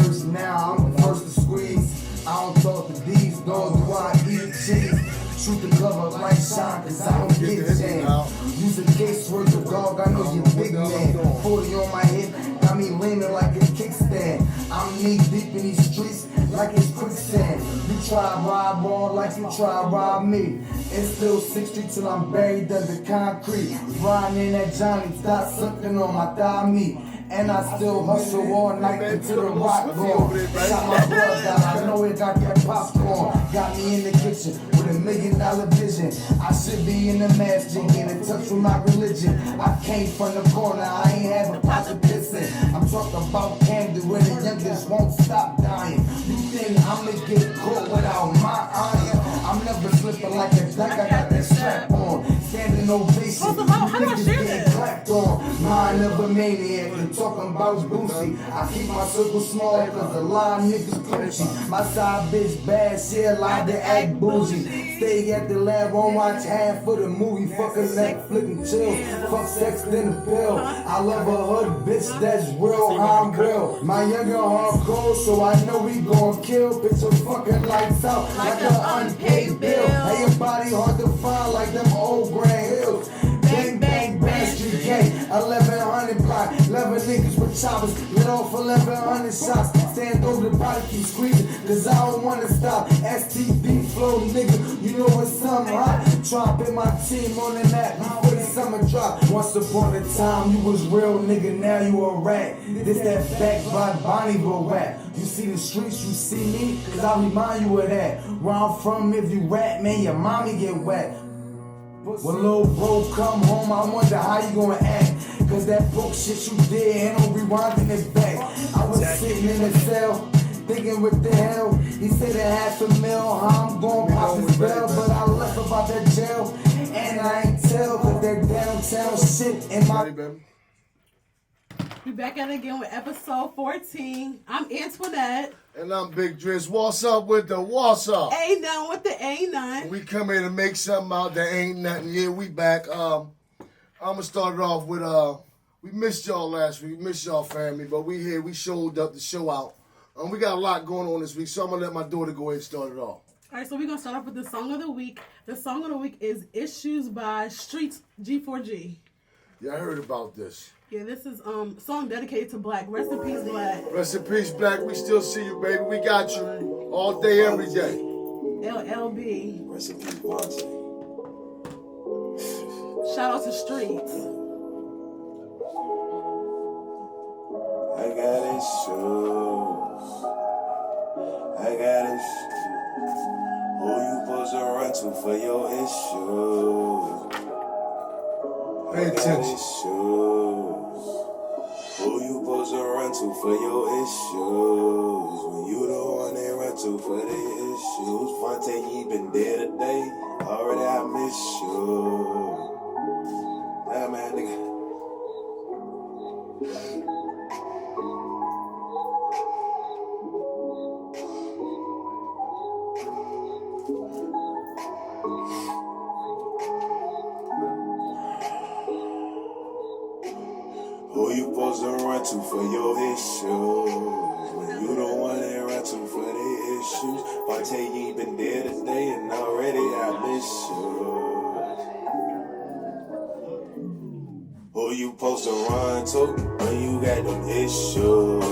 first now, I'm the first to squeeze. I don't talk to these, nor do I eat cheese. Shoot the cover like shine, cause I don't get jammed. Use a case worth of dog, I know you big man. 40 on my hip, got me leaning like a kickstand. I'm knee deep in these streets like it's quicksand. You try to ride ball like you try to rob me. It's still 60 till I'm buried under concrete. Riding in that Johnny, stop sucking on my thigh meat. And I still hustle all night until the rock gone. Shot my blood down, I know it got that popcorn. Got me in the kitchen with $1 million vision. I should be in the masjid, getting in touch with my religion. I came from the corner, I ain't have a pot to piss in. I'm talking about candy where the youngest won't stop dying. You think I'ma get caught without my iron? I'm never slipping like a duck, I got that strap on. Standing ovation, you niggas getting clapped on. Mind of a maniac, and talking about Boosie. I keep my circle small cause a lot of niggas crunchy. My side bitch bad, she allowed to act bougie. Stay at the lab, won't watch half of the movie. Fuck a Netflix and chill, fuck sex then a pill. I love a hood bitch that's real, I'm real. My younger hardcore, so I know we gon' kill. Picture fucking lights out like an unpaid bill. Hey, your body hard to find like them old Grand Hills. Bang, bang, bang, street gang, 1100 block, 11 niggas with choppers, lit off 1100 shots, stand over the body, keep squeezing, cause I don't wanna stop, STD flow, nigga, you know what's something hot, dropping my team on the map, before the summer drop, once upon a time, you was real, nigga, now you a rat, this that back by Bonneville rap, you see the streets, you see me, cause I remind you of that, where I'm from, if you rap, man, your mommy get wet. When little bro come home, I wonder how you gonna act. Cause that broke shit you did ain't no rewinding it back. I was sitting in the cell, thinking what the hell. He said $500,000, how I'm gonna pop his bell. But I left about that jail, and I ain't tell. Cause that downtown shit in my... We back at it again with episode 14. I'm Antoinette. And I'm Big Driz. What's up with the what's up? Ain't none with the ain't none. We come here to make something out that ain't nothing. Yeah, we back. I'm gonna start it off with we missed y'all last week. We missed y'all family, but we here. We showed up to show out. We got a lot going on this week, so I'm gonna let my daughter go ahead and start it off. All right, so we're gonna start off with the song of the week. The song of the week is "Issues" by Streets G4G. Yeah, I heard about this. Yeah, this is song dedicated to Black. Rest in peace, Black. Rest in peace, Black. We still see you, baby. We got you all day, every day. LLB. Rest in peace, Vontae. Shout out to Streets. I got issues. I got issues. Who you supposed to run to for your issues? Pay attention. Issues. Who you supposed to run to for your issues? When you the one they run to for their issues. Vontae, you been dead today. Already I miss you. Damn, man, nigga. Who you supposed to run to for your issues? When you the one they run to for their issues. Vontae, you been dead today and already I miss you. Who you supposed to run to when you got them issues?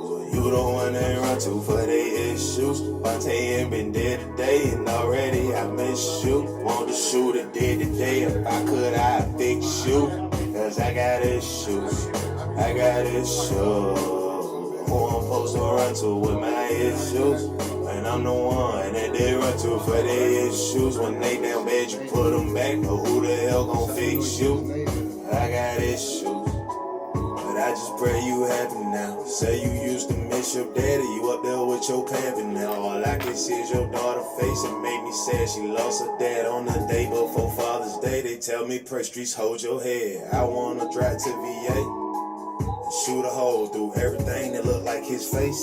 When you the one they run to for their issues. Vontae ain't been dead today and already I miss you. Want to shoot a dead today, if I could I'd fix you. Cause I got issues, I got issues. Who I'm supposed to run to with my issues? And I'm the one that they run to for their issues. When they down bad, you put them back. But who the hell gon' fix you? I got issues, but I just pray you happy now. Say you used to miss your daddy, you up there with your pappy now. All I can see is your daughter's face. It made me sad she lost her dad on the day before Father's Day. They tell me press streets, hold your head. I wanna drive to VA and shoot a hole through everything that look like his face.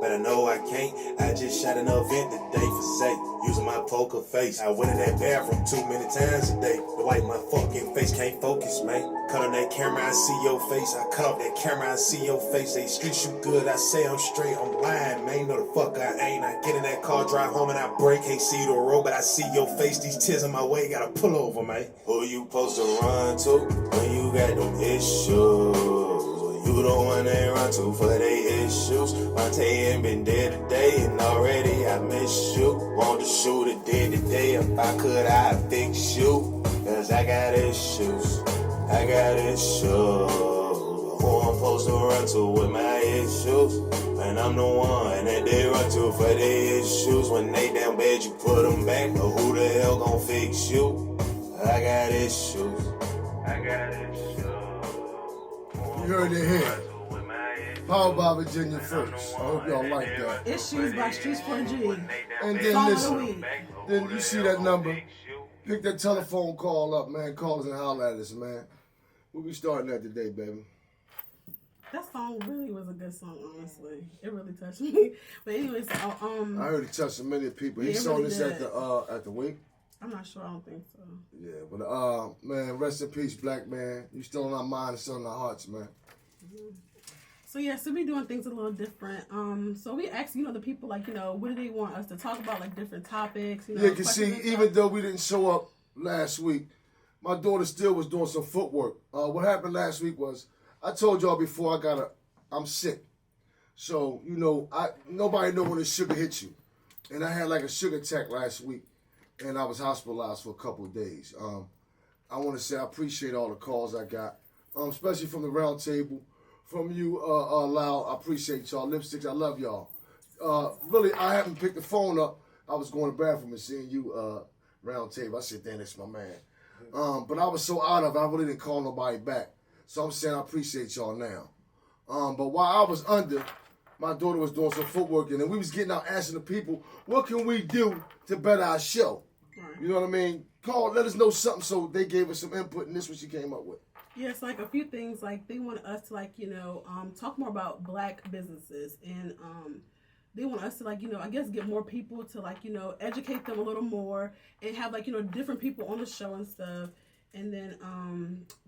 but I know I can't. I just shot an event today for sake, using my poker face. I went in that bathroom too many times a day to wipe my fucking face. Can't focus, man. Cut on that camera, I see your face. I cut off that camera, I see your face. They street shoot good, I say I'm straight. I'm blind, man. No the fuck I ain't. I get in that car, drive home, and I break. Can't see the road, but I see your face. These tears on my way, gotta pull over, man. Who you supposed to run to when you got them issues? You the one they run to for they issues. Monte ain't been dead today, and already I miss you. Want to shoot it dead today. If I could, I'd fix you. Cause I got issues. I got issues. Who I'm supposed to run to with my issues? And I'm the one that they run to for their issues. When they down bad, you put them back. But who the hell gon' fix you? I got issues. I got issues. You heard it here. Powered by Virginia First. I hope y'all like that. Issues by Streets 4G. And then Song of the listen, week. then you see that number. Pick that telephone call up, man. Call us and holler at us, man. We'll be starting that today, baby. That song really was a good song, honestly. It really touched me. But anyways, I heard it touched so many people. He Yeah, it saw really this did. at the wake. I'm not sure. I don't think so. Yeah, but man, rest in peace, black man. You still in our minds, still in our hearts, man. So yeah, so we doing things a little different. So we asked, the people like, what do they want us to talk about, like different topics. Yeah, you can see, questions and even stuff. though we didn't show up last week, my daughter still was doing some footwork. What happened last week was, I told y'all before, I'm sick. So, nobody know when the sugar hits you. And I had like a sugar attack last week, and I was hospitalized for a couple of days. I want to say I appreciate all the calls I got, especially from the round table. From you, Lyle, I appreciate y'all. Lipsticks, I love y'all. Really, I haven't picked the phone up. I was going to the bathroom and seeing you, round table. I said, damn, that's my man. But I was so out of it, I really didn't call nobody back. So I'm saying I appreciate y'all now. But while I was under, my daughter was doing some footwork, and then we was getting out asking the people, what can we do to better our show? Right. You know what I mean? Call, let us know something. So they gave us some input, and this is what she came up with. Yes, like a few things, like they want us to talk more about black businesses, and they want us to I guess get more people to educate them a little more, and have different people on the show and stuff. And then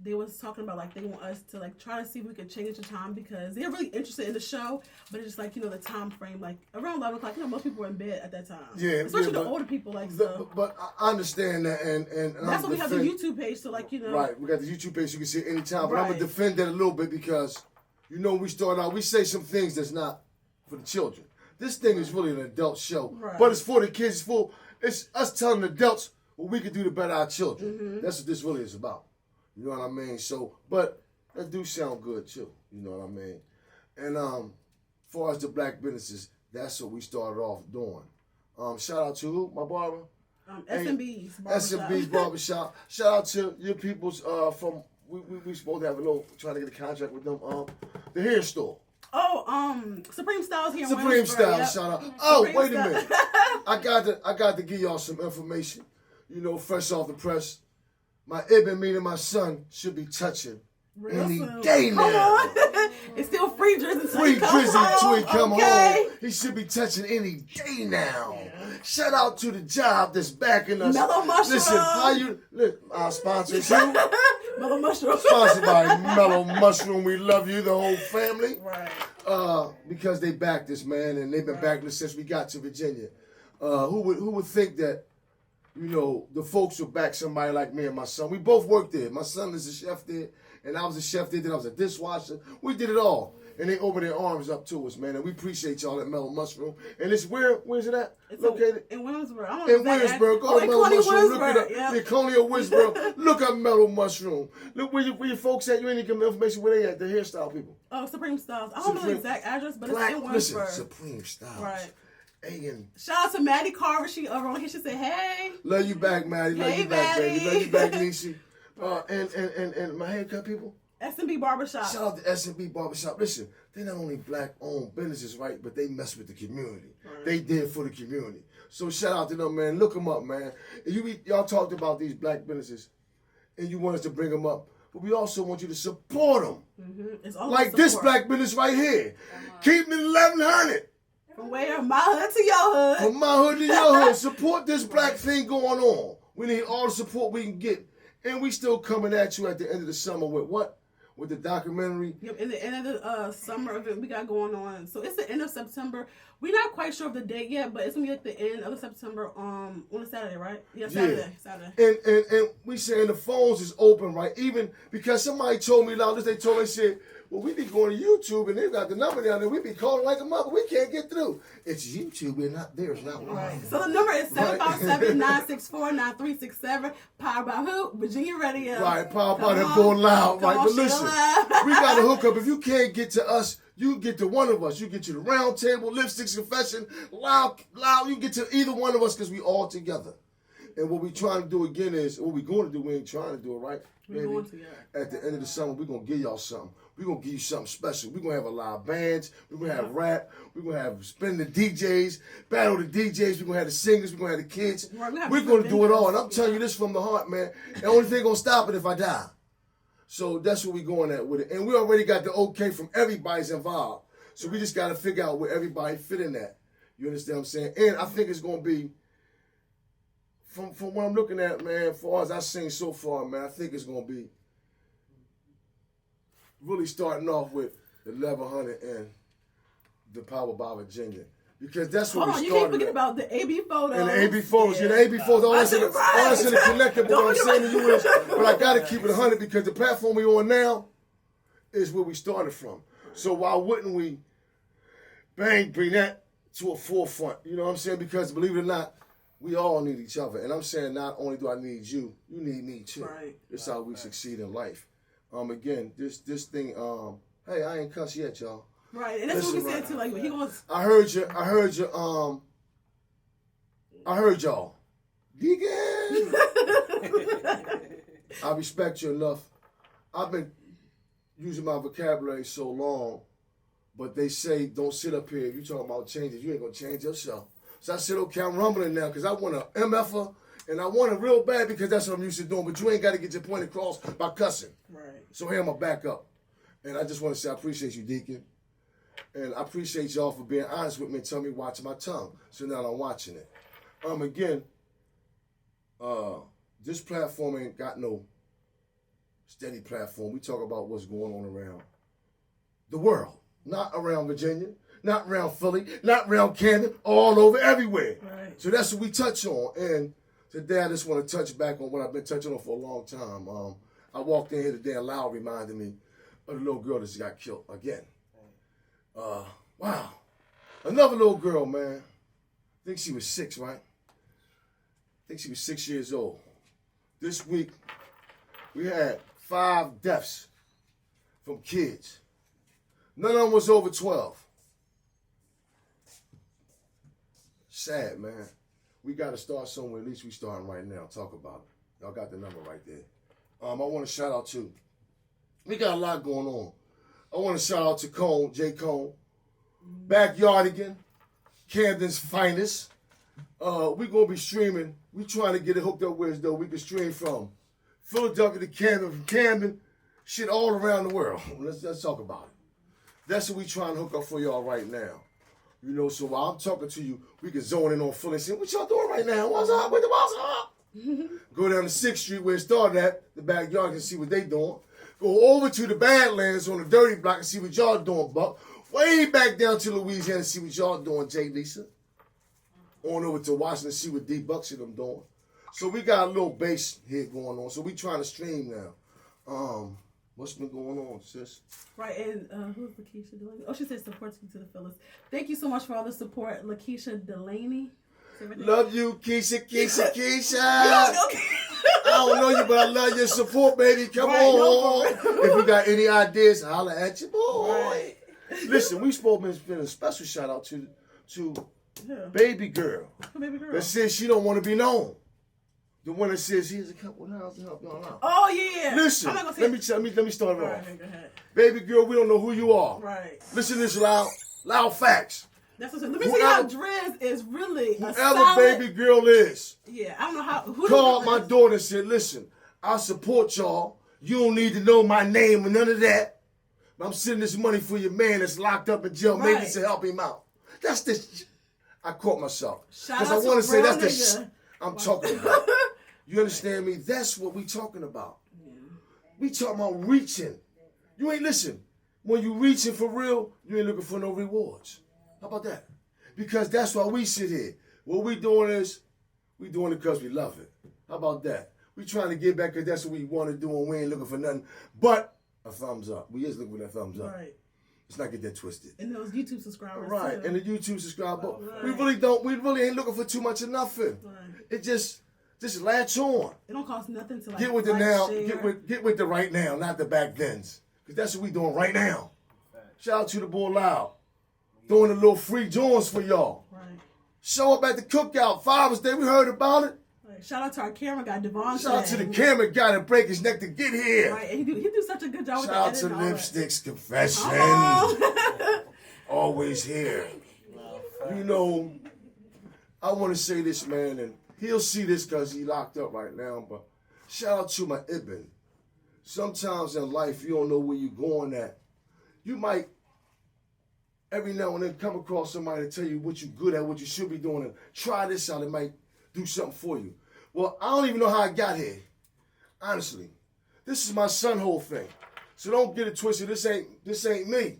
they was talking about they want us to try to see if we could change the time, because they're really interested in the show, but it's just the time frame around 11 o'clock. Most people are in bed at that time. Yeah, especially yeah, the older people But I understand that, and that's why we have the YouTube page. So Right, we got the YouTube page. You can see it anytime. But I'm gonna Right. defend that a little bit because we start out. We say some things that's not for the children. This thing is really an adult show, Right. but it's for the kids. It's us telling adults what we can do to better our children. Mm-hmm. That's what this really is about. You know what I mean? So, but that do sound good too. You know what I mean? And as far as the black businesses, that's what we started off doing. Shout out to who? My barber. SMB's Barbershop. SMB's Barbershop. Shout out to your peoples from. We supposed to have trying to get a contract with them. The hair store. Oh, Supreme Styles here in Supreme Williamsburg, Styles, yep. shout out. Oh, Supreme wait a Styles. minute. I got to give y'all some information. Fresh off the press. My Ibn, meaning my son, should be touching Real any soon. day Come now. on. It's still free Drizzy. Free Drizzy till he come okay. home. He should be touching any day now. Shout out to the job that's backing us. Mellow Mushroom. Listen, how you our sponsors who? Mellow Mushroom. Sponsored by Mellow Mushroom. We love you, the whole family. Right. Because they backed us, man, and they've been backing us since we got to Virginia. Who would think that, the folks would back somebody like me and my son? We both worked there. My son is a chef there, and I was a chef there, then I was a dishwasher. We did it all. And they opened their arms up to us, man, and we appreciate y'all at Mellow Mushroom. And it's where's it at? It's located? in Williamsburg. I don't In know exact Williamsburg, go to Mellow Mushroom. Look it up. Yeah. The Colonial Williamsburg. Look up Mellow Mushroom. Look where your folks at. You ain't give me information where they at. The hairstyle people. Oh, Supreme Styles. I don't know the exact address, but Black, it's in listen, Williamsburg. Supreme Styles. Right. Hey, and Shout out to Maddie Carver. She on here. She said, "Hey." love you back, Maddie. Love Hey, you back, baby. Maddie. Love you back, Niecy. And my haircut people. S&B Barbershop. Shout out to S&B Barbershop. Listen, they're not only black-owned businesses, right, but they mess with the community. Right. They did for the community. So shout out to them, man. Look them up, man. And y'all talked about these black businesses, and you want us to bring them up. But we also want you to support them. Mm-hmm. It's all Like about this support. black business right here. Keep me 1100. where? My hood to your hood. From my hood to your hood. Support this black thing going on. We need all the support we can get. And we still coming at you at the end of the summer with what? With the documentary. Yep, in the end of the summer event we got going on. So it's the end of September. We're not quite sure of the date yet, but it's gonna be at the end of September on a Saturday, right? Yeah, Saturday. And we saying the phones is open, right? Even because somebody told me loud, they told me, said, well, we be going to YouTube and they've got the number down there. We be calling like a mother. We can't get through. It's YouTube. We're not there. It's not right. So the number is 757-964-9367. Powered by who? Virginia Radio. Right. Powered by them going loud. Right. But listen, we got to hook up. If you can't get to us, you can get to one of us. You get to the round table, lipsticks confession, loud. You can get to either one of us because we all together. And what we trying to do again is, what we going to do, we ain't trying to do it, right? We're going to, At the end of the summer, we're going to give y'all something. We're going to give you something special. We're going to have a live bands. We're going to have rap. We're going to have spin the DJs, battle the DJs. We're going to have the singers. We're going to have the kids. We're going to do it all. And I'm telling you this from the heart, man. The only thing going to stop it if I die. So that's what we're going at with it. And we already got the okay from everybody's involved. So we just got to figure out where everybody fit in that. You understand what I'm saying? And I think it's going to be, from what I'm looking at, man, as far as I've seen so far, man, I think it's going to be really starting off with the 1100 and the Power by Virginia. Because that's what we started. You can't forget about the AB photos. And the AB photos. Yeah, the AB photos. All that's in the collective. But what I'm saying to you is, but I got to keep it 100 because the platform we're on now is where we started from. So why wouldn't we bring that to a forefront? You know what I'm saying? Because believe it or not, we all need each other. And I'm saying not only do I need you, you need me too. Right. That's how we succeed in life. Again, this thing, hey, I ain't cuss yet, y'all. Right, and that's what we said too. Like he wants. I heard y'all. Deacon. I respect you enough. I've been using my vocabulary so long, but they say don't sit up here. If you talking about changes, you ain't gonna change yourself. So I said, okay, I'm rumbling now because I want a MFer and I want it real bad because that's what I'm used to doing. But you ain't got to get your point across by cussing. Right. So here I'm gonna back up, and I just want to say I appreciate you, Deacon. And I appreciate y'all for being honest with me and telling me watch my tongue. So now I'm watching it. Again, this platform ain't got no steady platform. We talk about what's going on around the world. Not around Virginia, not around Philly, not around Camden, all over, everywhere. Right. So that's what we touch on. And today I just want to touch back on what I've been touching on for a long time. I walked in here today and Loud reminded me of the little girl that just got killed again. Wow. Another little girl, man. I think she was 6, right? I think she was 6 years old. This week, we had 5 deaths from kids. None of them was over 12. Sad, man. We got to start somewhere. At least we starting right now. Talk about it. Y'all got the number right there. I want to shout out to, we got a lot going on. I want to shout out to Cone, J. Cone, Backyardigan, Camden's finest. We're going to be streaming. We're trying to get it hooked up where though we can stream from Philadelphia to Camden, from Camden, shit all around the world. Let's talk about it. That's what we trying to hook up for y'all right now. You know, so while I'm talking to you, we can zone in on Philly and say, what y'all doing right now? What's up? What's up? Go down to 6th Street where it started at, the Backyard, and see what they doing. Go over to the Badlands on the Dirty Block and see what y'all doing, Buck. Way back down to Louisiana and see what y'all doing, Jay Lisa. On over to Washington and see what D Bucks and them doing. So we got a little base here going on. So we trying to stream now. What's been going on, sis? Right, and who's Lakeisha Delaney? Oh, she said supports you to the fullest. Thank you so much for all the support, Lakeisha Delaney. Love you, Keisha. I don't know you, but I love your support, baby. Come on. If you got any ideas, holler at you, boy. Right. Listen, we supposed to spend a special shout out to Baby Girl. Baby Girl. That says she don't want to be known. The one that says here's a couple of hours to help y'all out. Oh yeah. Listen, let me start it off. Right, go ahead. Baby Girl, we don't know who you are. Right. Listen to this loud facts. That's what I'm saying. Let me see how Driz is really a whoever solid, Baby Girl is. Yeah, I don't know how. Who called my daughter and said, listen, I support y'all. You don't need to know my name or none of that. But I'm sending this money for your man that's locked up in jail. Maybe to help him out. That's the. I caught myself Shout because I out to want a to say real that's the. nigga. I'm talking about. You understand me? That's what we talking about. We talking about reaching. You ain't listen. When you reaching for real, you ain't looking for no rewards. How about that? Because that's why we sit here. What we doing is, we doing it because we love it. How about that? We trying to get back because that's what we want to do and we ain't looking for nothing but a thumbs up. We is looking for that thumbs up. Right. Let's not get that twisted. And those YouTube subscribers. Right, Too. and the YouTube subscriber. Right. We really ain't looking for too much of nothing. Right. It just latch on. It don't cost nothing to like Get with the like, now, share. get with the right now, not the back thens. Because that's what we doing right now. Shout out to the Boy Loud. Throwing a little free joints for y'all. Right. Show up at the cookout. Father's Day, we heard about it. Right. Shout out to our camera guy, Devon. Shout out to the camera guy that break his neck to get here. Right. And he do such a good job with Shout out the to editing and all Lipsticks Confession. that. Always here. You know, I want to say this, man, and he'll see this because he locked up right now, but shout out to my Ibn. Sometimes in life, you don't know where you're going at. You might, every now and then, come across somebody to tell you what you're good at, what you should be doing, and try this out. It might do something for you. Well, I don't even know how I got here. Honestly. This is my son whole thing. So don't get it twisted. This ain't me.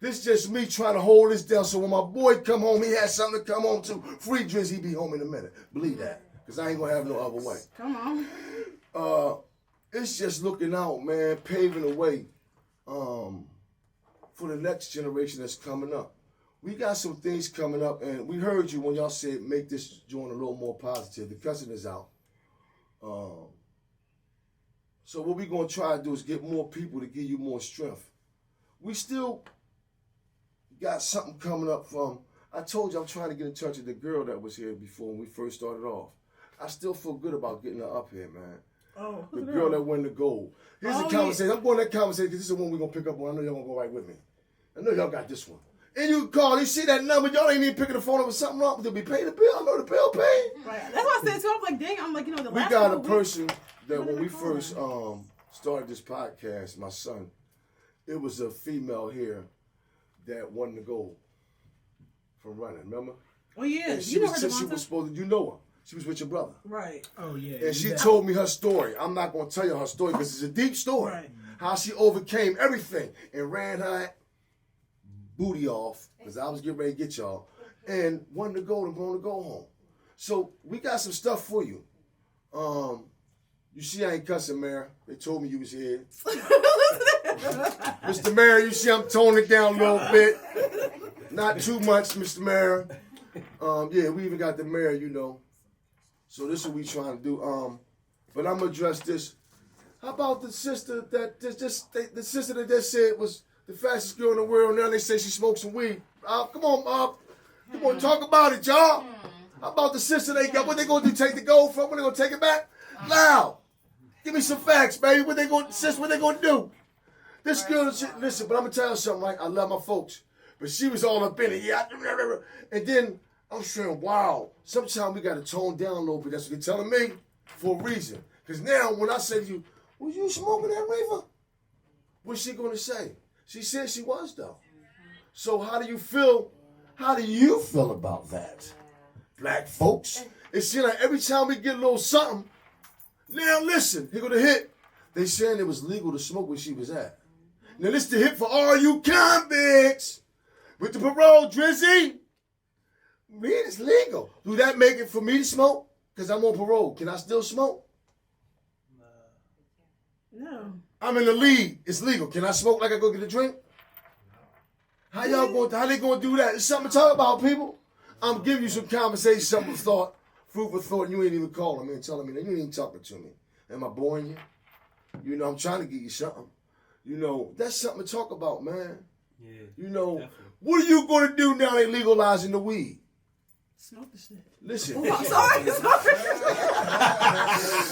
This is just me trying to hold this down so when my boy come home, he has something to come home to. Free Drizzy, he be home in a minute. Believe that. Because I ain't going to have no other way. Come on. It's just looking out, man, paving the way for the next generation that's coming up. We got some things coming up, and we heard you when y'all said make this joint a little more positive. The cussing is out. So what we going to try to do is get more people to give you more strength. We still got something coming up from, I told you I'm trying to get in touch with the girl that was here before when we first started off. I still feel good about getting her up here, man. Oh, The who's girl that won the gold. Here's the Oh, conversation. I'm going to that conversation because this is the one we're going to pick up on. I know y'all going to go right with me. I know y'all got this one. And you call, you see that number, y'all ain't even picking the phone up with something wrong. Did we pay the bill? I know the bill paid. Right. That's what I said too. I'm like, dang. I'm like, you know, the We last got a couple person that What when did we I call first started this podcast, my son, it was a female here that won the gold from running, remember? Oh yeah, And you know her, she Devonta. was supposed to, you know her. She was with your brother. Right. Oh yeah. And she yeah. told me her story. I'm not going to tell you her story because it's a deep story. Right. How she overcame everything and ran her booty off because I was getting ready to get y'all and won the gold and going to go home. So we got some stuff for you. You see I ain't cussing, Mayor. They told me you was here. Mr. Mayor, you see I'm toning it down a little bit. Not too much, Mr. Mayor. Yeah, we even got the mayor, you know. So this is what we trying to do. But I'm gonna address this. How about the sister that the sister that just said was the fastest girl in the world? Now they say she smokes some weed. Come on, talk about it, y'all. How about the sister they got? What they gonna do? Take the gold from? When they gonna take it back? Loud. Give me some facts, baby. What they gonna do? This girl, listen, but I'm gonna tell you something. Like I love my folks, but she was all up in it. Yeah, and then I'm saying, wow. Sometimes we gotta tone down a little bit. That's what they're telling me for a reason. Because now when I say to you, was you smoking that reefer? What's she gonna say? She said she was though. So how do you feel? How do you feel about that, black folks? It seems like every time we get a little something. Now listen, here go the hit. They saying it was legal to smoke where she was at. Now this the hit for all you convicts with the parole, Drizzy. Man, it's legal. Do that make it for me to smoke? Because I'm on parole. Can I still smoke? No. I'm in the lead. It's legal. Can I smoke like I go get a drink? How they gonna do that? It's something to talk about, people. I'm giving you some conversation, something of thought, food for thought, and you ain't even calling me and telling me that you ain't even talking to me. Am I boring you? You know, I'm trying to give you something. You know, that's something to talk about, man. Yeah. You know, Definitely. what are you gonna do now they legalizing the weed? Smoke the shit. Listen. Oh, I'm sorry.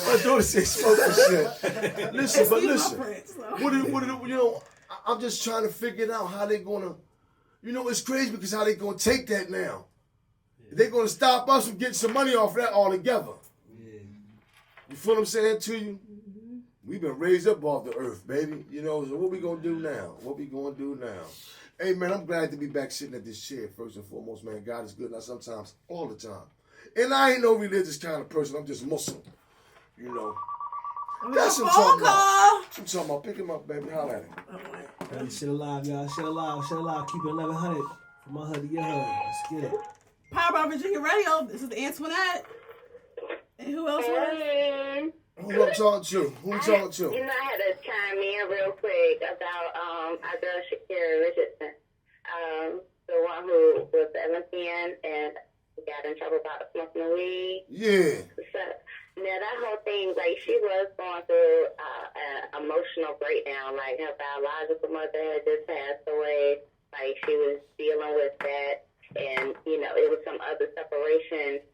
My daughter said smoke the shit. Listen, but listen. You know, I'm just trying to figure it out how they gonna, you know, it's crazy because how they gonna take that now. They're gonna stop us from getting some money off that altogether. Yeah. You feel what I'm saying to you? We've been raised up off the earth, baby. You know, so what we gonna do now? Hey, man, I'm glad to be back sitting at this chair, first and foremost, man. God is good, not sometimes, all the time. And I ain't no religious kind of person. I'm just Muslim, you know. That's what I'm talking about. That's what I'm talking about. Pick him up, baby. Holla at him. Hey, shit alive, y'all. Shit alive. Shit alive. Keep it 1100 from my hood to your hood. Let's get it. Power by Virginia Radio. This is Antoinette. And who else was? Who I'm talking to? Who I'm talking to? You know, I had to chime in real quick about our girl Shakira Richardson, the one who was 17 and got in trouble about smoking weed. Yeah. So now that whole thing, like she was going through an emotional breakdown. Like her biological mother had just passed away. Like she was dealing with that, and you know it was some other separation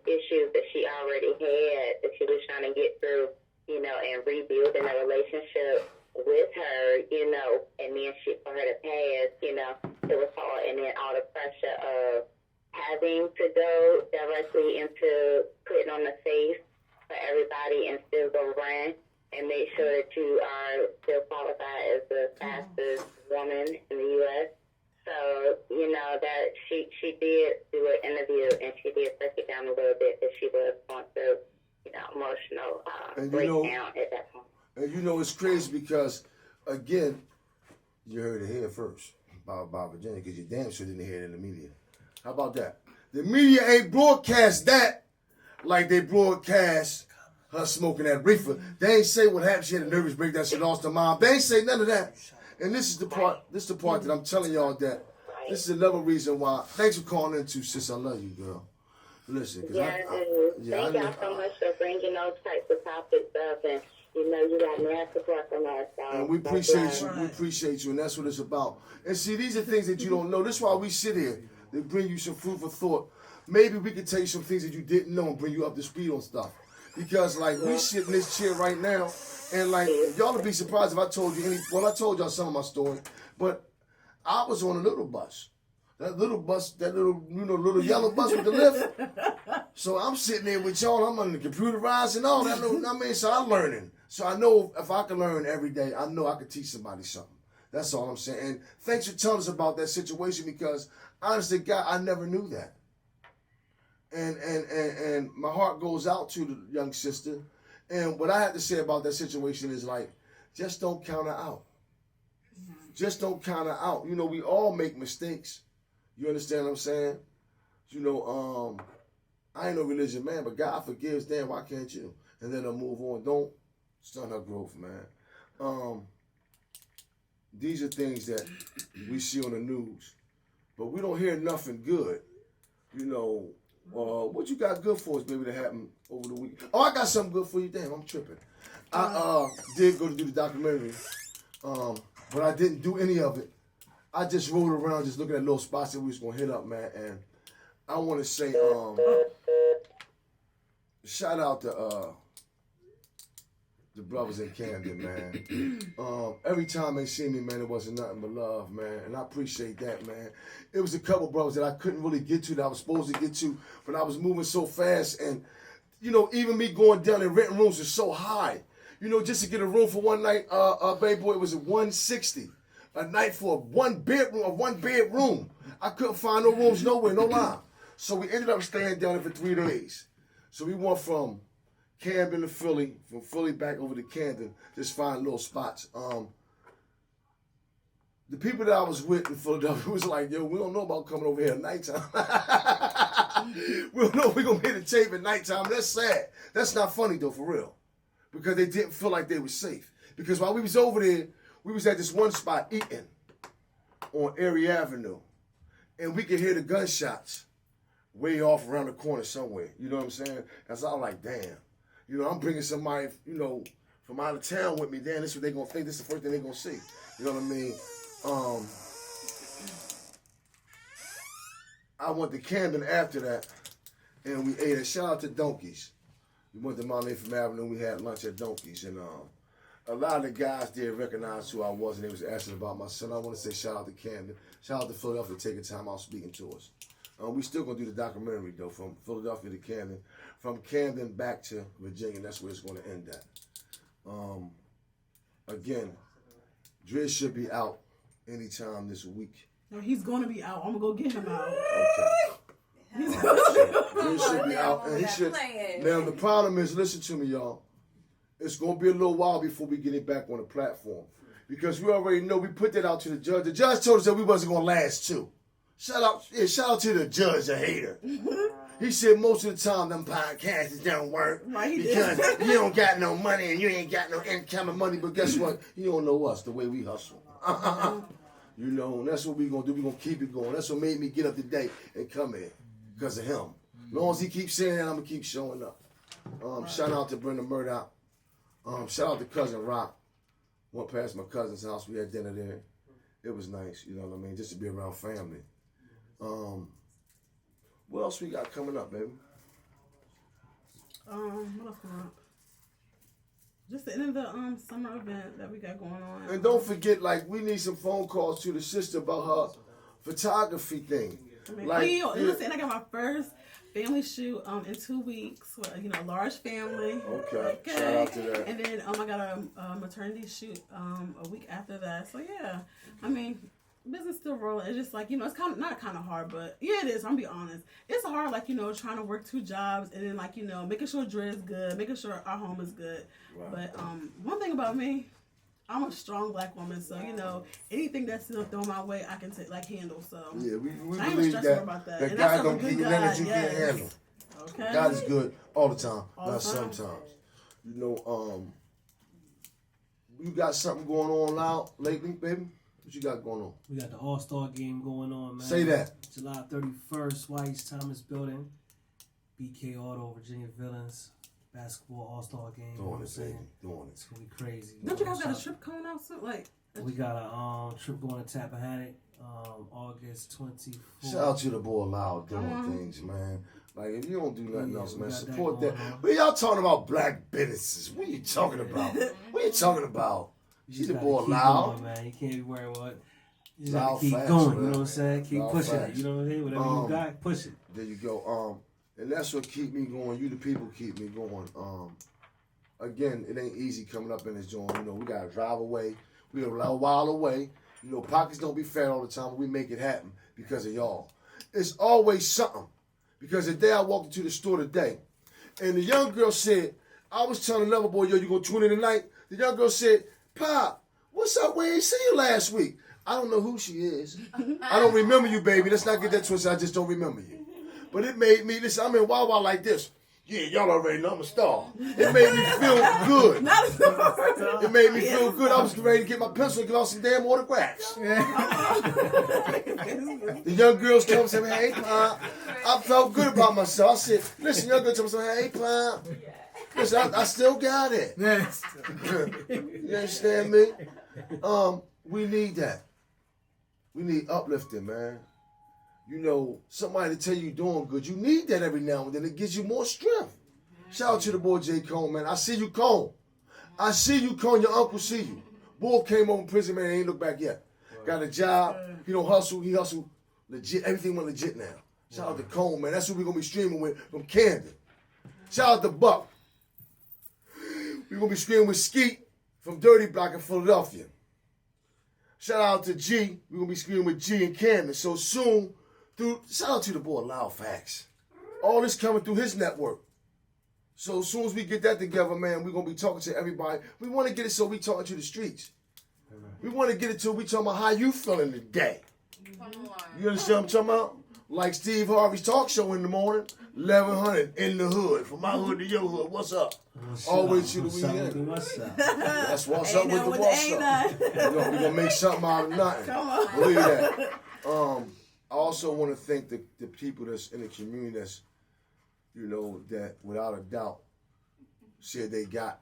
issues that she already had that she was trying to get through. You know, and rebuilding a relationship with her. You know, and then for her to pass. You know, it was hard, and then all the pressure of having to go directly into putting on the face for everybody and still go run and make sure that you are still qualified as the fastest woman in the U.S. So, you know, that she did do an interview and she did break it down a little bit that she was going through, you know, emotional breakdown at that point. And you know, it's crazy because, again, you heard it here first about Virginia because you damn sure didn't hear it in the media. How about that? The media ain't broadcast that like they broadcast her smoking that reefer. They ain't say what happened. She had a nervous breakdown. She lost her mom. They ain't say none of that. And this is the part. This is the part that I'm telling y'all that this is another reason why. Thanks for calling in too, sis. I love you, girl. Listen, cause Thank y'all so much for bringing those types of topics up, and you know you got mad support from us. So and we appreciate you. We appreciate you, and that's what it's about. And see, these are things that you don't know. This is why we sit here. They bring you some food for thought. Maybe we could tell you some things that you didn't know and bring you up to speed on stuff. Because, like, we sit in this chair right now, and, like, y'all would be surprised if I told you I told y'all some of my story, but I was on a little bus. That little bus, little yellow bus with the lift. So I'm sitting there with y'all. I'm on the computerized and all that. So I'm learning. So I know if I can learn every day, I know I could teach somebody something. That's all I'm saying. And thanks for telling us about that situation because, honestly, God, I never knew that. And my heart goes out to the young sister. And what I have to say about that situation is like, just don't count her out. Just don't count her out. You know, we all make mistakes. You understand what I'm saying? You know, I ain't no religious man, but God forgives. Damn, why can't you? And then I'll move on. Don't stunt her growth, man. These are things that we see on the news, but we don't hear nothing good. You know, what you got good for us, baby, that happened over the week? Oh, I got something good for you. Damn, I'm tripping. I did go to do the documentary, but I didn't do any of it. I just rode around just looking at little spots that we was going to hit up, man. And I want to say shout out to the brothers in Camden, man. Every time they see me, man, it wasn't nothing but love, man. And I appreciate that, man. It was a couple brothers that I couldn't really get to that I was supposed to get to, but I was moving so fast. And, you know, even me going down and renting rooms is so high. You know, just to get a room for one night, baby boy, it was $160 a night for one bedroom. I couldn't find no rooms nowhere, no lie. So we ended up staying down there for 3 days. So we went from Camden to Philly, from Philly back over to Camden, just find little spots. The people that I was with in Philadelphia was like, yo, we don't know about coming over here at nighttime. We don't know if we're going to hit the tape at nighttime. That's sad. That's not funny, though, for real. Because they didn't feel like they were safe. Because while we was over there, we was at this one spot eating on Erie Avenue. And we could hear the gunshots way off around the corner somewhere. You know what I'm saying? And so I'm like, damn. You know, I'm bringing somebody, you know, from out of town with me. Damn, this is what they're going to think. This is the first thing they're going to see. You know what I mean? I went to Camden after that, and we ate at shout out to Donkeys. We went to Mount Latham Avenue. We had lunch at Donkeys, and a lot of the guys there recognized who I was, and they was asking about my son. I want to say shout out to Camden, shout out to Philadelphia taking time out speaking to us. We still gonna do the documentary though, from Philadelphia to Camden, from Camden back to Virginia. That's where it's gonna end at. Again, Driz should be out anytime this week. No, he's gonna be out. I'm gonna go get him out. Okay. He's gonna be out. He should be out. And he should. Now, the problem is, listen to me, y'all. It's going to be a little while before we get it back on the platform. Because we already know we put that out to the judge. The judge told us that we wasn't going to last too. Shout out to the judge, a hater. He said most of the time them podcasts don't work Right, he because did. you don't got no money and you ain't got no income and money. But guess what? You don't know us, the way we hustle. You know, and that's what we're going to do. We're going to keep it going. That's what made me get up today and come in because of him. As long as he keeps saying that, I'm going to keep showing up. Shout out to Brenda Murdoch. Shout out to Cousin Rock. Went past my cousin's house. We had dinner there. It was nice, you know what I mean, just to be around family. What else we got coming up, baby? What else coming up? Just the end of the summer event that we got going on. And don't forget, like, we need some phone calls to the sister about her photography thing. I mean, Like, listen, I got my first family shoot in 2 weeks. For, you know, large family. Okay. Shout out to that. And then I got a maternity shoot a week after that. So yeah, I mean, business still rolling. It's just like, you know, it's not kind of hard, but yeah, it is. I'm gonna be honest. It's hard, like, you know, trying to work 2 jobs and then, like, you know, making sure Dre is good, making sure our home is good. Right. But one thing about me, I'm a strong black woman, so, you know, anything that's thrown my way, I can handle. So Yeah, we I ain't believe stressed that, about that. that And God that's a don't good give you nothing that you God, can't yes. handle. Okay. God is good all the time, All not the time. sometimes. You know, you got something going on now lately, baby? What you got going on? We got the All-Star game going on, man. Say that. July 31st, White's Thomas Building. BK Auto, Virginia Villains. Basketball All-Star game. You know what Doing I'm it, saying? baby. Doing It's going to be crazy. Don't you guys got a trip coming out soon? Like, We got a trip going to Tappahannock, August 24th. Shout out to the boy Loud doing things, man. Like, if you don't do nothing Yeah, else, we man, got that support that. going on. But y'all talking about black businesses. What are you talking about? What are you talking about? You She's just the gotta boy keep Loud. going, man. You can't be worried what. You just Loud gotta keep facts, going, man. you know what I'm saying? Keep Loud pushing facts. it, you know what I mean? Whatever you got, push it. There you go. And that's what keep me going. You the people keep me going. Again, it ain't easy coming up in this joint. You know, we gotta drive away. We a while away. You know, pockets don't be fat all the time, but we make it happen because of y'all. It's always something. Because the day I walked into the store today, and the young girl said, I was telling another boy, yo, you gonna tune in tonight? The young girl said, Pop, what's up? We ain't see you last week. I don't know who she is. I don't remember you, baby. Let's not get that twisted. I just don't remember you. But it made me, listen, I'm in Wawa like this. Yeah, y'all already know I'm a star. It made me feel good. not a star. It made me feel good. I was ready to get my pencil and get off some damn autographs. The young girls come and say, hey, Pop. I felt good about myself. I said, listen, young girl told me, hey, Pop. Listen, I still got it. You understand me? We need that. We need uplifting, man. You know, somebody to tell you you're doing good. You need that every now and then. It gives you more strength. Shout out to the boy J. Cone, man. I see you, Cone. I see you, Cone. Your uncle see you. Boy came home from prison, man. Ain't looked back yet. Got a job. He don't hustle. He hustle legit. Everything went legit now. Shout out to Cone, man. That's who we're going to be streaming with from Camden. Shout out to Buck. We're going to be streaming with Skeet from Dirty Block in Philadelphia. Shout out to G. We're going to be streaming with G in Camden. So soon, shout out to the boy Loud Facts. All this coming through his network. So as soon as we get that together, man, we're going to be talking to everybody. We want to get it so we talking to the streets. We want to get it to we talking about how you feeling today. You understand what I'm talking about? Like Steve Harvey's talk show in the morning, 1100 in the hood. From my hood to your hood, what's up? Always to the weekend. That's what's up with the what's up. We're going to make something out of nothing. Come on. Believe that. I also want to thank the people that's in the community that's, you know, that without a doubt said they got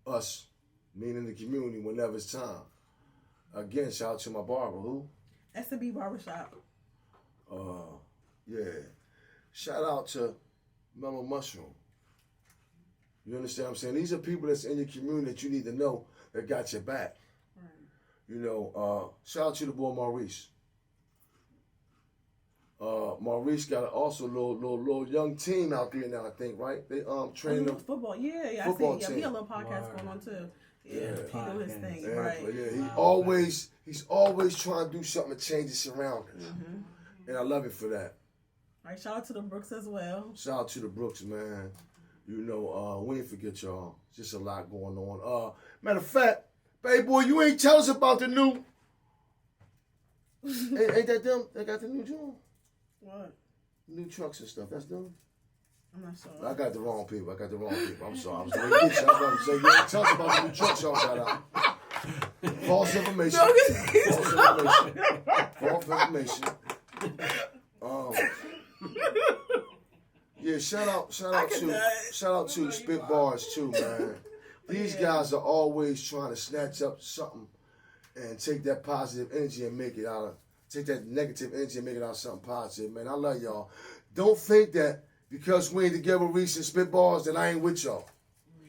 us, meaning the community, whenever it's time. Again, shout out to my barber, who? S&B Barbershop. Yeah. Shout out to Mellow Mushroom. You understand what I'm saying? These are people that's in your community that you need to know that got your back. Right. You know, shout out to the boy Maurice. Maurice got also a little young team out there now, I think, right? They train them. Football, yeah, Football I see. Yeah, team. we got a little podcast going on too. Yeah, he doing his thing, And, right? yeah, he's always trying to do something to change his surroundings, and I love it for that. All right, shout out to the Brooks as well. Shout out to the Brooks, man. You know, we ain't forget y'all. Just a lot going on. Matter of fact, baby boy, you ain't tell us about the new. ain't that them? They got the new joint. What? New trucks and stuff. That's them. I'm not sure. I got the wrong people. I'm sorry. I was going to get you. I was about to say, you ain't tell us about the new trucks y'all got out. False information. False information. Yeah, shout out to Spit Bars too, man. These guys are always trying to snatch up something and take that positive energy and make it out of, take that negative energy and make it out of something positive, man. I love y'all. Don't think that because we ain't together recent Spit Bars that I ain't with y'all.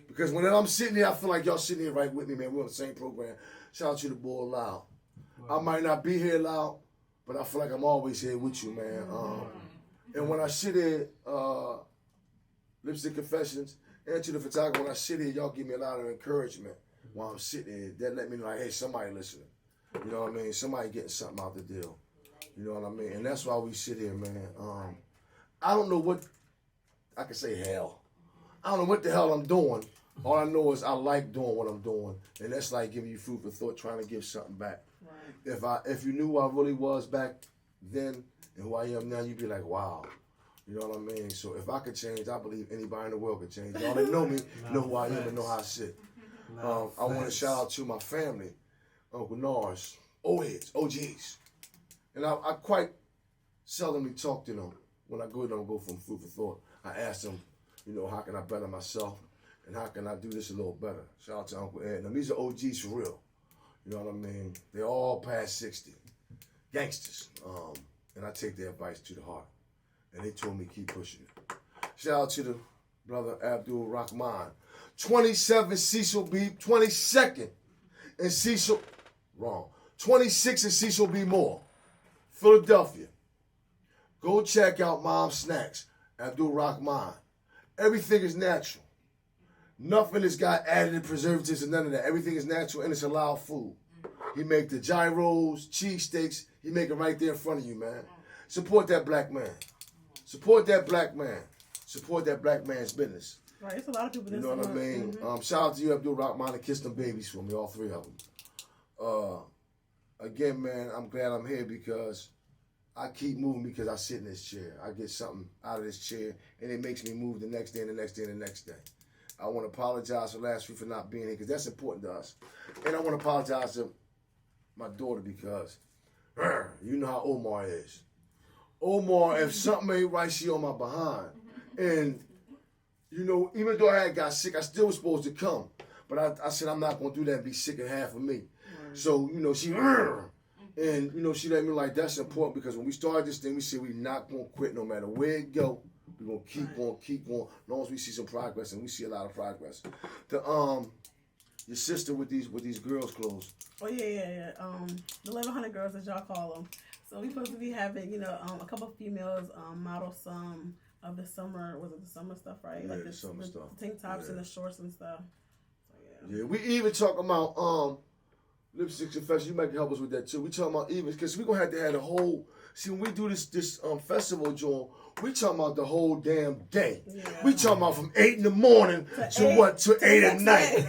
Because when I'm sitting here, I feel like y'all sitting here right with me, man. We're on the same program. Shout out to the boy Loud. I might not be here Loud, but I feel like I'm always here with you, man. And when I sit here, Lipstick Confessions, and to the photographer, when I sit here, y'all give me a lot of encouragement while I'm sitting here. That let me know, like, hey, somebody listening. You know what I mean? Somebody getting something out the deal. You know what I mean? And that's why we sit here, man. I don't know what, I can say hell. I don't know what the hell I'm doing. All I know is I like doing what I'm doing. And that's like giving you food for thought, trying to give something back. Right. If you knew who I really was back then and who I am now, you'd be like, wow. You know what I mean? So if I could change, I believe anybody in the world could change. Y'all that know me know who I am and know how I sit. I want to shout out to my family, Uncle Norris, O-heads, OGs. And I quite seldomly talk to them when I go to them, go from food for thought. I ask them, you know, how can I better myself and how can I do this a little better? Shout out to Uncle Ed. Now, these are OGs for real. You know what I mean? They're all past 60. Gangsters. And I take their advice to the heart. And they told me keep pushing it. Shout out to the brother Abdul Rahman. 27 Cecil B. 22nd and Cecil, wrong. 26 and Cecil B. Moore, Philadelphia. Go check out Mom's Snacks, Abdul Rahman. Everything is natural. Nothing has got added preservatives and none of that. Everything is natural and it's halal food. He make the gyros, cheesesteaks. He make it right there in front of you, man. Support that black man. Support that black man. Support that black man's business. Right, it's a lot of people. You know what I mean? Shout out to you, Abdul Rahman, and kiss them babies for me, all three of them. Again, man, I'm glad I'm here because I keep moving because I sit in this chair. I get something out of this chair, and it makes me move the next day and the next day and the next day. I want to apologize for last week for not being here because that's important to us. And I want to apologize to my daughter because you know how Omar is. Omar, if something ain't right, she on my behind. And, you know, even though I had got sick, I still was supposed to come. But I said I'm not going to do that and be sick in half of me. So, you know, she, and, you know, she let me like, that's important because when we started this thing, we said we're not going to quit no matter where it go. We're going to keep going, as long as we see some progress, and we see a lot of progress. Your sister with these girls' clothes. Oh, yeah. The 1100 girls, as y'all call them. So we supposed to be having, you know, a couple of females model some of the summer, was it the summer stuff, right? Yeah, like the summer stuff. The tank tops and the shorts and stuff. So, Yeah, we even talking about Lipstick Confession. You might help us with that too. We talking about even because we gonna have to have the whole. See, when we do this festival, Joel, we talking about the whole damn day. Yeah. We talking about from 8 in the morning to 8 at night.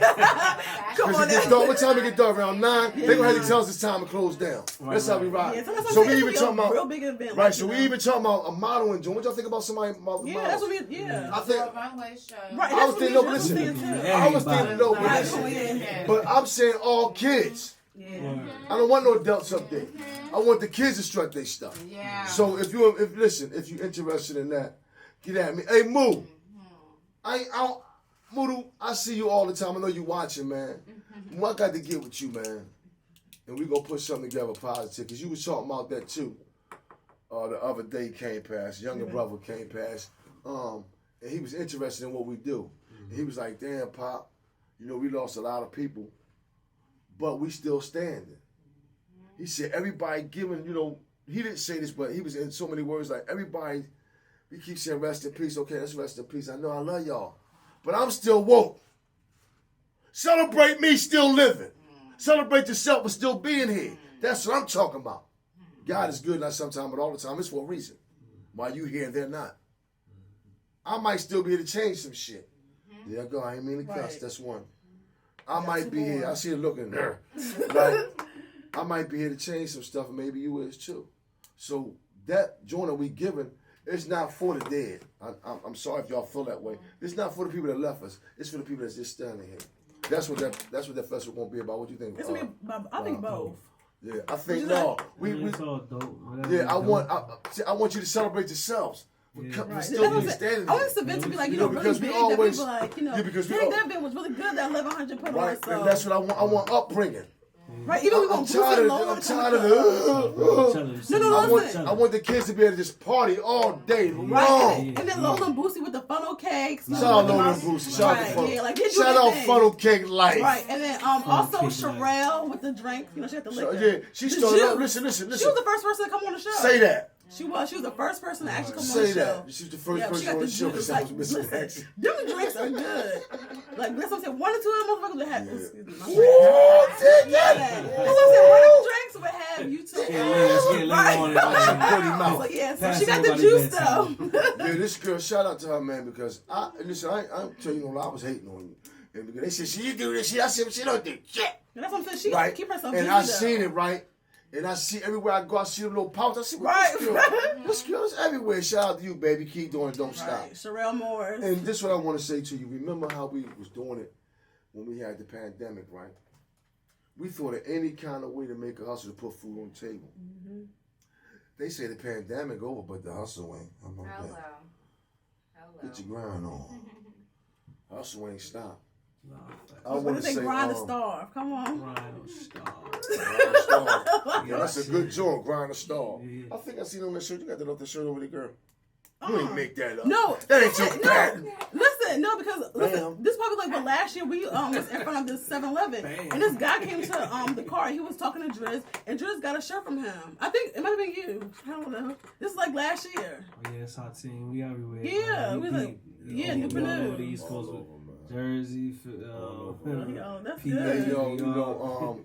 Come on, what time it get dark? Around 9. Yeah. They gonna have to tell us it's time to close down. That's how we ride. Yeah, so we even talking about real big event. Right. So we even talking about a modeling joint. What y'all think about somebody? Yeah, that's what we. Yeah. I think. Runway show. Right. I was thinking, no, listen. I was thinking, no, listen. But I'm saying all kids. Yeah. I don't want no adults up there. I want the kids to strut their stuff. Yeah. So if you're interested in that, get at me. Hey Moo, Moodoo, I see you all the time. I know you watching, man. I got to get with you, man, and we gonna put something together positive. Cause you was talking about that too. The other day came past. Younger brother came past. And he was interested in what we do. And he was like, "Damn, Pop, you know we lost a lot of people." But we still standing. He said, everybody giving, you know, he didn't say this, but he was in so many words like, everybody, we keep saying rest in peace. Okay, let's rest in peace. I know I love y'all. But I'm still woke. Celebrate me still living. Celebrate yourself for still being here. That's what I'm talking about. God is good, not sometimes, but all the time. It's for a reason. Why you here and they're not. I might still be here to change some shit. There I go. I ain't mean to cuss. Right. That's one. I might be here. I see it looking there. Right? I might be here to change some stuff, and maybe you is too. So that joint that we giving, it's not for the dead. I'm sorry if y'all feel that way. It's not for the people that left us. It's for the people that's just standing here. That's what that festival gonna be about. What you think? It's gonna be. I think both. Yeah, I think no. It's all dope. Whatever Yeah, you I do. want you to celebrate yourselves. Yeah. We Right. still That's be what standing I want here. this event to be like, You know, really because we big. always- that people like, yeah, because we dang, all- that event was really good. That 1100 put Right, on. So. and that's what I want. I want upbringing. Right, even we I'm gonna tired of. I'm tired of the. No, I want the kids to be able to just party all day Right, long. and then Lola and Boosie with the funnel cakes. Shout out Lola and Boosie. Shout out to Right, Funnel. yeah, like, they do Shout their out thing. Funnel Cake Life. Right, and then also cake Sherelle with the drink. You know, she had the So, liquor. yeah, she The started up. juice. Listen. She was the first person to come on the show. Say that. She was the first person to actually come on Say the show. that. She was the first Yeah, she person got on the the show because juice. I was Like, missing listen, action. them drinks are good. Like, that's what I'm saying. 1 or 2 of them motherfuckers would have. Excuse me, my Ooh, friend. take Yeah. that. That's what I'm saying. 1 of the drinks would have you two. Let's get later on it. Pretty mouth. So yeah, so Pass she got the everybody juice bedtime. though. Yeah, this girl, shout out to her, man, because I tell you no lie, I was hating on you. And because they said, she do this shit. I said, she don't do shit. And that's what I'm saying. She Right? keep herself And busy I though. seen it, right? And I see everywhere I go, I see a little pouch. I see, what Right. this girl is everywhere. Shout out to you, baby. Keep doing it. Don't stop. Right, Sherelle Morris. And this is what I want to say to you. Remember how we was doing it when we had the pandemic, right? We thought of any kind of way to make a hustle to put food on the table. Mm-hmm. They say the pandemic over, but the hustle ain't. How about Hello. that? Hello. Get your grind on. Hustle ain't stop. I What want did to they say, grind to starve? Come on. Rhino Star. Grind to starve. Yeah, that's a good joke. Grind to starve. Yeah. I think I seen on that shirt. You got that off the shirt over there, girl. You ain't make that up. No, That ain't your pattern. Listen, no, because listen, Bam. this probably like what last year we was in front of this 7-Eleven, Bam. and this guy came to the car. He was talking to Driz, and Driz got a shirt from him. I think it might have been you. I don't know. This is like last year. Oh, yeah, it's hot team. We everywhere. Yeah, man. we like Newport all over News. the East Coast. All over, man. Jersey. Yo, that's PA, good. Hey, yo, New York.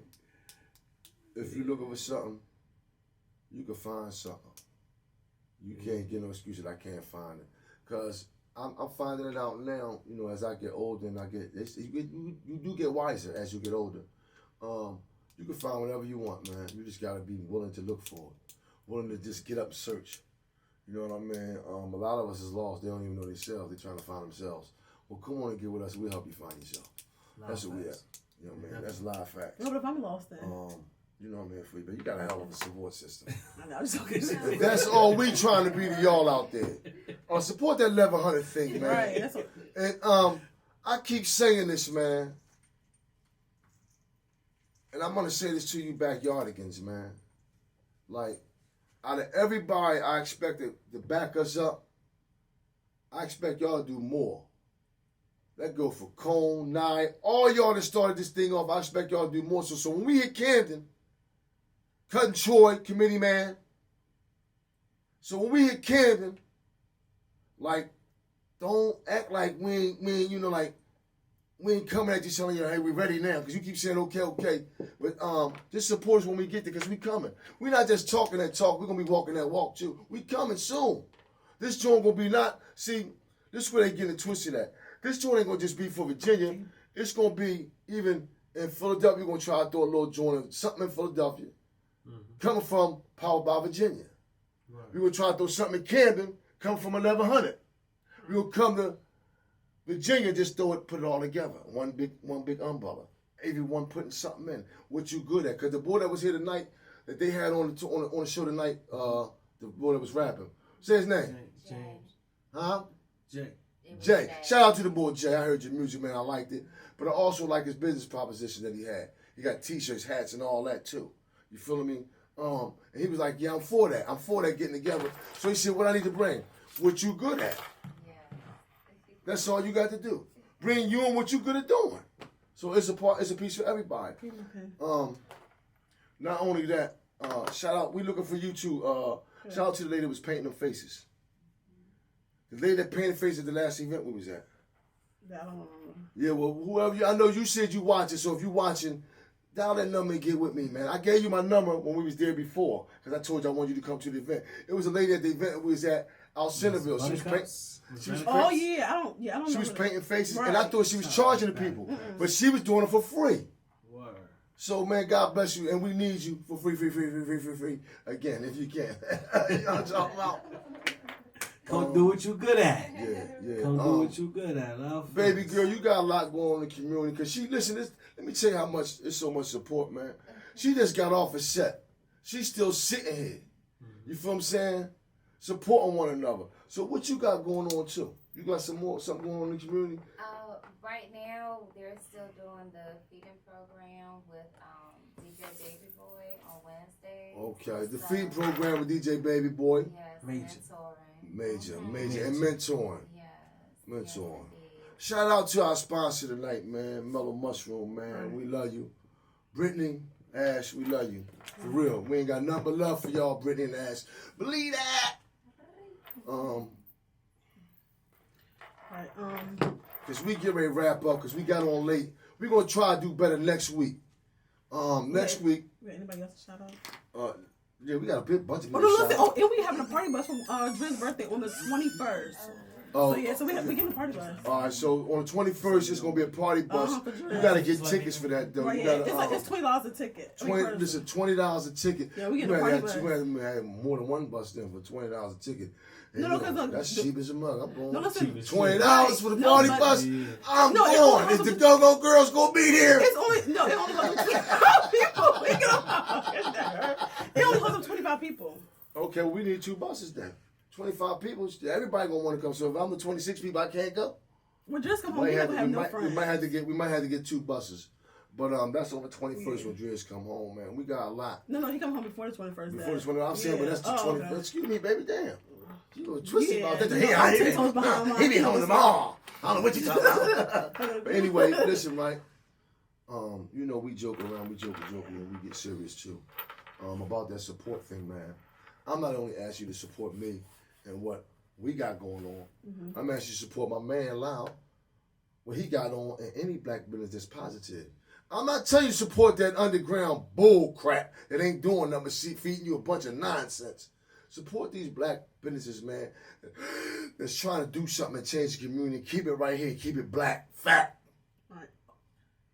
If you're looking for something, you can find something. You can't get no excuse that I can't find it. Because I'm finding it out now, you know, as I get older and you do get wiser as you get older. You can find whatever you want, man. You just got to be willing to look for it. Willing to just get up and search. You know what I mean? A lot of us is lost. They don't even know themselves. They're trying to find themselves. Well, come on and get with us. We'll help you find yourself. That's what we at. You know what I mean? That's live facts. No, but if I'm lost then. You know what I mean, Free, but you got a hell of a support system. I know, I'm just joking. If that's all we trying to be to y'all out there. Support that 1100 thing, man. Right, that's what. And I keep saying this, man. And I'm gonna say this to you backyardigans, man. Like, out of everybody I expected to back us up, I expect y'all to do more. That go for Cone, Nye, all y'all that started this thing off, I expect y'all to do more. So when we hit Camden, Cutting Troy, committee man. So when we hit Camden, like, don't act like we ain't, you know, like, we ain't coming at you telling you, hey, we ready now, because you keep saying, okay. But just support us when we get there, because we coming. We're not just talking that talk. We're going to be walking that walk, too. We coming soon. This joint going to be not, see, this is where they getting twisted at. This joint ain't going to just be for Virginia. It's going to be even in Philadelphia. We're going to try to throw a little joint of something in Philadelphia. Coming from Powered by Virginia. Right. We're going to try to throw something in Camden, coming from 1100. We're going to come to Virginia, just put it all together. One big umbrella. Everyone putting something in. What you good at. Because the boy that was here tonight, that they had on the show tonight, the boy that was rapping. Say his name. James. Huh? Jay. Shout out to the boy Jay. I heard your music, man. I liked it. But I also like his business proposition that he had. He got t-shirts, hats, and all that, too. You feeling me? And he was like, yeah, I'm for that. I'm for that getting together. So he said, what I need to bring? What you good at. That's all you got to do. Bring you and what you good at doing. So it's a piece for everybody. Okay. Not only that, shout out, we looking for you too. Shout out to the lady that was painting them faces. The lady that painted faces at the last event we was at. I don't know. Yeah, well, whoever I know you said you watching, so if you watching, dial that number and get with me, man. I gave you my number when we was there before, because I told you I wanted you to come to the event. It was a lady at the event we was at out Centerville. She was painting. Oh yeah, I don't know. She was painting faces, Right. and I thought she was charging the people, but she was doing it for free. Word. So man, God bless you, and we need you for free. Again, if you can. You know what I'm talking about? Come do what you good at. Yeah. Come do what you good at. Love. Baby girl, you got a lot going on in the community. Cause she listen. Let me tell you how much it's so much support, man. She just got off a set. She's still sitting here. You feel what I'm saying? Supporting one another. So what you got going on too? You got something going on in the community? Right now, they're still doing the feeding program with DJ Baby Boy on Wednesday. Okay, the feed program with DJ Baby Boy. Yes, Major. mentoring. And mentoring. Yes. Mentoring. Yes, Shout out to our sponsor tonight, man, Mellow Mushroom, man. We love you. Brittany, Ash, we love you. For real. We ain't got nothing but love for y'all, Brittany and Ash. Believe that. Right. Cause we get ready to wrap up because we got on late. We're gonna try to do better next week. Next week. Anybody else to shout out? Yeah, we got a big bunch of Oh, people. no, listen. Oh, and we having a party bus from Dren's birthday on the 21st. Oh, So yeah, so we getting a party bus. all right. So on the 21st, it's gonna be a party bus. For Dren. You gotta get tickets for that though. Right, You yeah. gotta. It's $20 a ticket. Listen, $20 a ticket. Yeah, we you get a had party to bus. have more than one bus then for $20 a ticket. And, No, you know, because that's cheap as a mug. I'm going. No, listen. $20 for the No, party but- bus. Yeah. I'm No, it going. only Is the doggone girls gonna be here? It only holds up 25 people. It only holds up 25 people. Okay, we need 2 buses then. 25 people. Everybody gonna want to come. So if I'm the 26 people, I can't go. Well, just come home. We We have no might friends. have to get 2 buses. But that's on the 21st when Dre's come home, man. We got a lot. No, he come home before the 21st. Before the 20th, I'm saying, but that's the 21st. Okay. Excuse me, baby, damn. You go twisted Yeah, about that. no, He I'm 10 toes behind mine. he be home tomorrow. I don't know what you talking about. But anyway, listen, right? You know, we joke around, we joke, and we get serious too. About that support thing, man. I'm not only asking you to support me and what we got going on. I'm asking you to support my man Lau, what he got on, and any black business that's positive. I'm not telling you to support that underground bull crap that ain't doing nothing but feeding you a bunch of nonsense. Support these black businesses, man, that's trying to do something and change the community. Keep it right here. Keep it black, fat.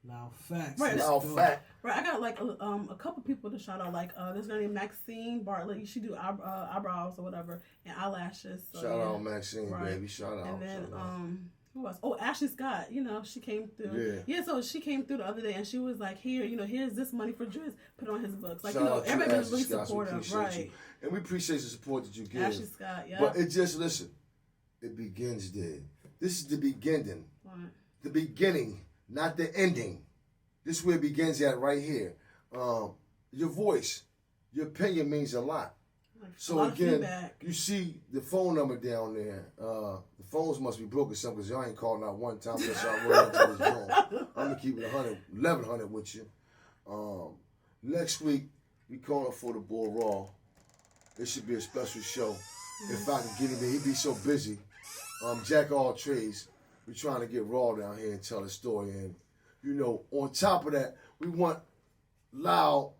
Loud facts. Right, Let's All do it. fat. Right, I got like a couple people to shout out. Like this girl named Maxine Bartlett. She do eyebrows or whatever and eyelashes. So, Shout out Maxine, Right. baby. Shout out. And then shout out. who else? Oh, Ashley Scott. You know, she came through. Yeah. So she came through the other day and she was like, here, here's this money for Driz. Put it on his books. Like, Shout out to everybody was Ashley really Scott. We supportive. appreciate Right. you. And we appreciate the support that you give. Ashley Scott. Yeah. But it just, listen, it begins there. This is the beginning. Right. The beginning, not the ending. This is where it begins at right here. Your voice, your opinion means a lot. Like, a So lot of again, feedback. you see the phone number down there. The phones must be broken something because y'all ain't called out one time unless y'all run into this room. I'm gonna keep it 1100 with you. Next week we calling for the Bull Raw. It should be a special show. If I can get him in, he'd be so busy. Jack of all trades. We're trying to get Raw down here and tell a story. And on top of that, we want Loud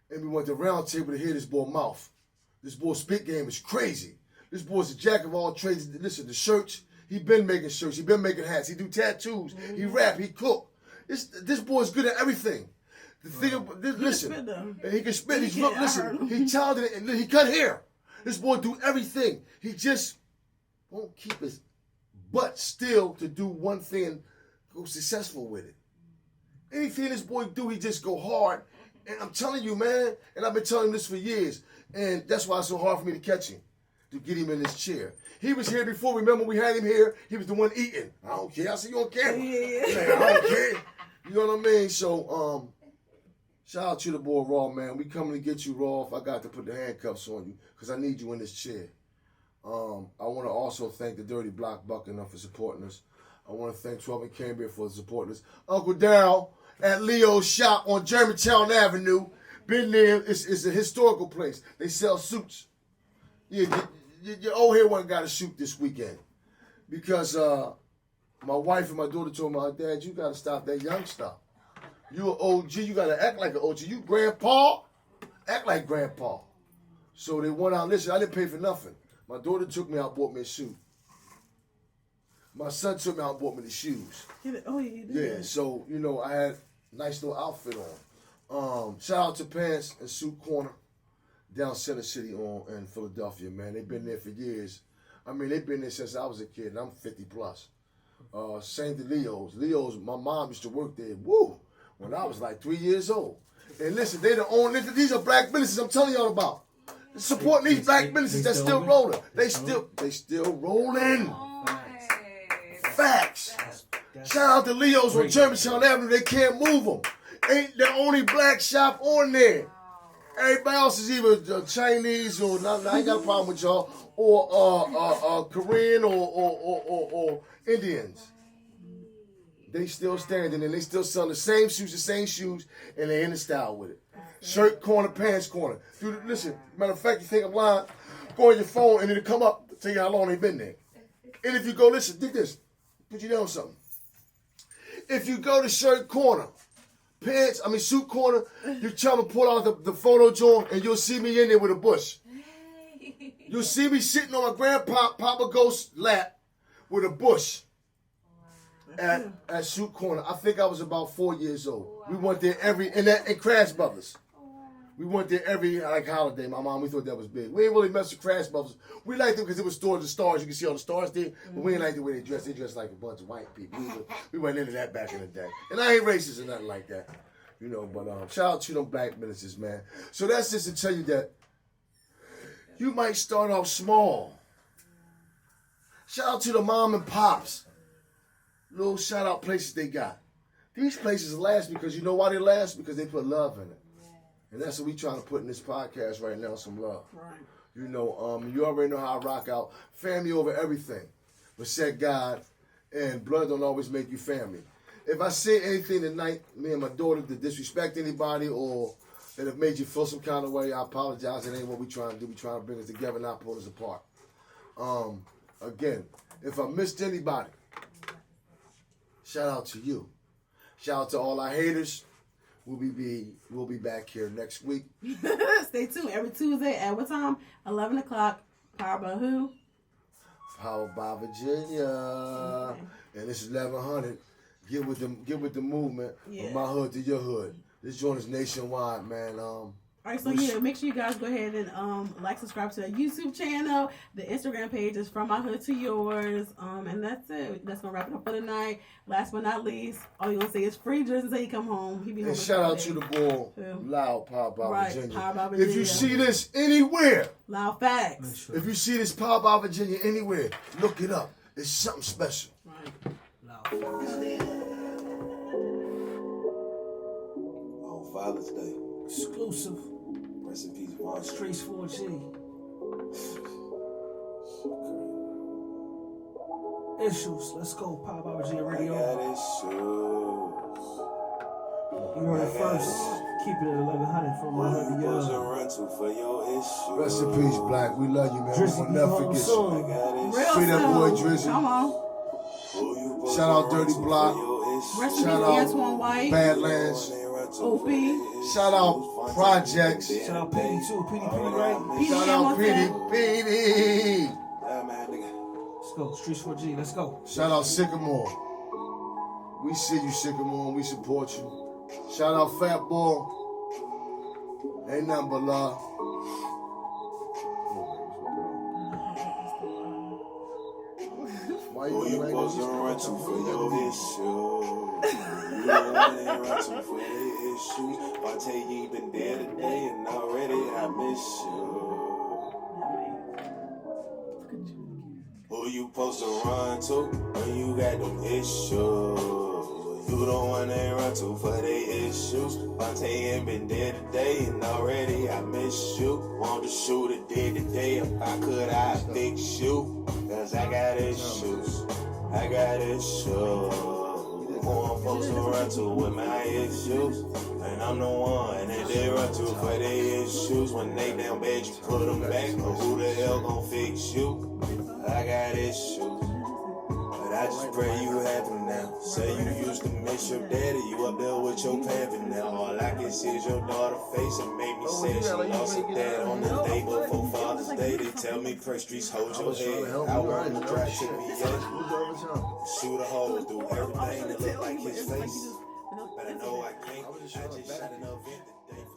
and we want the round table to hear this boy mouth. This boy's spit game is crazy. This boy's a jack of all trades. Listen, the shirts, he been making shirts, he been making hats, he do tattoos, he rap, he cook. This boy's good at everything. The thing about this, listen, and he can spit. He He's can, I heard listen. him. He talented and he cut hair. This boy do everything. He just won't keep his butt still to do one thing and go successful with it. Anything this boy do, he just go hard. And I'm telling you, man, and I've been telling him this for years, and that's why it's so hard for me to catch him, to get him in this chair. He was here before. Remember, we had him here. He was the one eating. I don't care. I see you on camera. Yeah. Man, I don't care. You know what I mean? So, shout out to the boy Raw, man. We coming to get you, Raw. If I got to put the handcuffs on you, because I need you in this chair. I want to also thank the Dirty Block Buckingham for supporting us. I want to thank 12 and Cambria for supporting us. Uncle Darryl at Leo's shop on Germantown Avenue. Been there. It's a historical place. They sell suits. Yeah, your old head one got a suit this weekend because My wife and my daughter told me, Dad, you gotta stop that young stuff. You an OG, you gotta act like an OG. You grandpa, act like grandpa. So they went out. Listen, I didn't pay for nothing. My daughter took me out, bought me a suit. My son took me out and bought me the shoes. Oh, yeah, he did. Yeah, so, you know, I had a nice little outfit on. Shout out to Pants and Suit Corner down Center City in Philadelphia, man. They've been there for years. I mean, they've been there since I was a kid, and I'm 50 plus. Same to Leo's. Leo's, my mom used to work there, when I was like 3 years old. And listen, they the only, these are black businesses I'm telling y'all about. Supporting these black businesses that's still rolling. They still rolling. Facts. Shout out to Leo's on Germantown Avenue. They can't move them. Ain't the only black shop on there. Everybody else is either Chinese or I ain't got a problem with y'all, or Korean or Indians. They still standing and they still selling the same shoes, and they in the style with it. Shirt corner, pants corner. Dude, listen, matter of fact, you think I'm lying, go on your phone and it'll come up, tell you how long they been there. And if you go, listen, dig this, put you down something. If you go to shirt corner, suit corner, you tell them to pull out the photo joint and you'll see me in there with a bush. You'll see me sitting on my Papa Ghost lap with a bush at Shoot Corner. I think I was about 4 years old. Wow. We went there in Crash Brothers. We went there every holiday. My mom, we thought that was big. We ain't really mess with Crash Brothers. We liked them because it was stores of stars. You can see all the stars there. But we ain't like the way they dressed. They dressed like a bunch of white people. We went into that back in the day. And I ain't racist or nothing like that. You know, but shout out to them black ministers, man. So that's just to tell you that you might start off small. Shout out to the mom and pops. Little shout out places they got. These places last because you know why they last? Because they put love in it. And that's what we trying to put in this podcast right now, some love. Right. You know, you already know how I rock out. Family over everything. But said God, and blood don't always make you family. If I say anything tonight, me and my daughter, to disrespect anybody or that have made you feel some kind of way, I apologize. It ain't what we trying to do. We trying to bring us together, not pull us apart. Again, if I missed anybody, shout out to you. Shout out to all our haters. We'll be back here next week. Stay tuned every Tuesday at what time? 11 o'clock. Powered by who? Powered by Virginia. Okay. And this is 1100. Get with the movement. Yeah. From my hood to your hood. This joint is nationwide, man. All right, so yeah, make sure you guys go ahead and subscribe to the YouTube channel. The Instagram page is From My Hood to Yours. And that's it. That's gonna wrap it up for tonight. Last but not least, all you gonna say is free Drizzy until he come home. He be home. And shout out to the boy, Loud Powered by Virginia. Powered by Virginia. If you see this anywhere, Loud Facts. Sure. If you see this Powered by Virginia anywhere, look it up. It's something special. Right. Loud Facts. On Father's Day. Exclusive. Rest in peace, Vaughn. Streets 4G. Issues. Let's go. Pop by Virginia Radio. I got issues. You heard it first. Keeping it 1100 from my hood to yours. Rest in peace, Black. We love you, man. Drizzy, we'll never forget you. Free that boy, Drizzy. Come on. Shout out Dirty Block. Rest in peace, Antoine White. Badlands. OP. Shout out Projects. Shout out PD too. PD, right? Shout out PD. Let's go. Streets 4G. Let's go. Shout out Sycamore. We see you, Sycamore, and we support you. Shout out Fat Boy. Ain't nothing but love. Why you supposed to run to for your issues? You don't want to run to for the issues. I tell you, been there today, and already I miss you. Who you supposed to run to when you got them issues? You don't want to run to for the issues. Vontae ain't been there today, and already I miss you. Want to shoot a day today, if I could, I'd fix you. Cause I got issues. I got issues. Who I'm supposed to run to with my issues? And I'm the one that they run to for their issues. When they down bad, you put them back. But who the hell gon' fix you? I got issues. But I just pray you happy now. Say you used to miss your daddy, you up there with your pappy now. All I can see is your daughter face and made me sad. She lost her dad on the day before Father's Day. They tell me pray streets hold your head. I want to drive to VA. Shoot a hole through everything that look like his face. But I know I can't. I just shot enough in today.